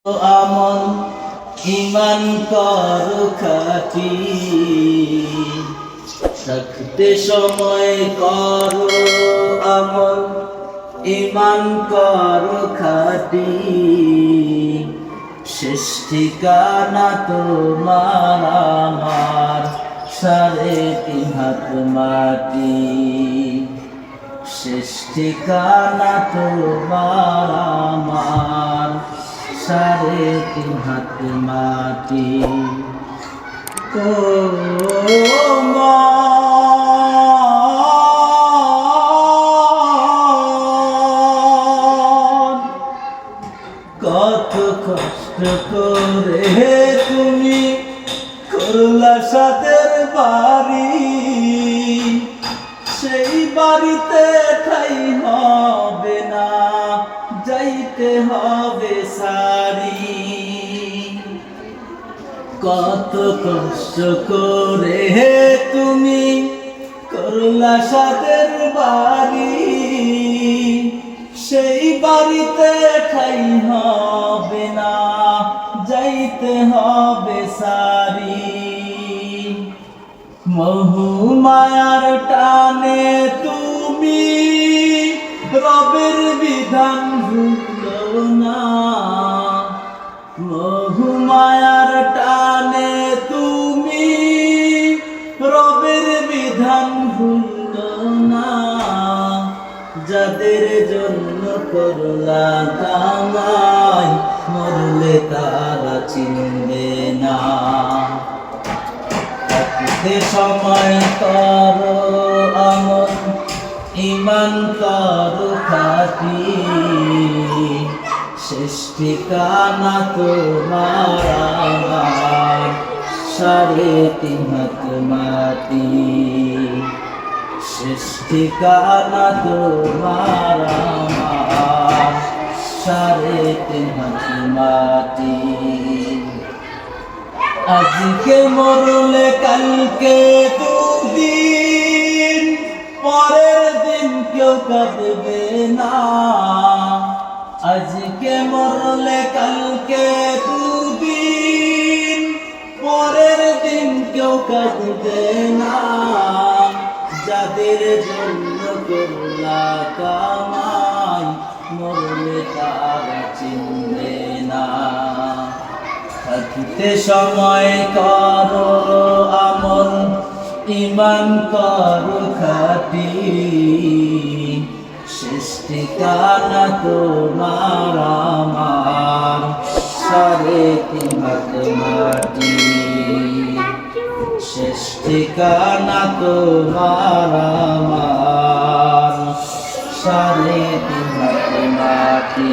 আমল ইমান করো খাঁটি, থাকতে সময় করো আমল ইমান করো খাঁটি। শেষ ঠিকানা তোমার আমার 3.5 হাত মাটি। শেষ ঠিকানা তোমার আমার 3.5 হাত মাটি। ও মন, কত কষ্ট করে তুমি করলা সাদের বাড়ি, সেই বাড়িতে ঠাই হবে না, যাইতে হবে সারি। কত কষ্ট করে তুমি করলা সাদের বাড়ি, সেই বাড়িতে ঠাই হবে না, যাইতে হবে সারি। মোহ মায়ার টানে তুমি রবের বিধান ভুলো না। মোহ মায়ার টানে তুমি রবের বিধান ভুলো না। যাদের জন্য করলা কামাই, মরলে তারা চিনবে না। থাকতে সময় করো আমল ইমান করো খাঁটি। শেষ ঠিকানা তোমার আমার 3.5 হাত মাটি। শেষ ঠিকানা তোমার আমার 3.5 হাত মাটি। আজকে মরলে কালকে দুদিন, পরের দিন কেউ কাঁদবে না। আজকে মরলে কালকে দুদিন, পরের দিন কেউ কাঁদবে না। যাদের জন্য করলা কামাই, মরলে তারা চিনবে না। থাকতে সময় করো আমল ইমান করো খাঁটি। শেষ ঠিকানা তোমার আমার 3.5 হাত মাটি। শেষ ঠিকানা তোমার আমার 3.5 হাত মাটি।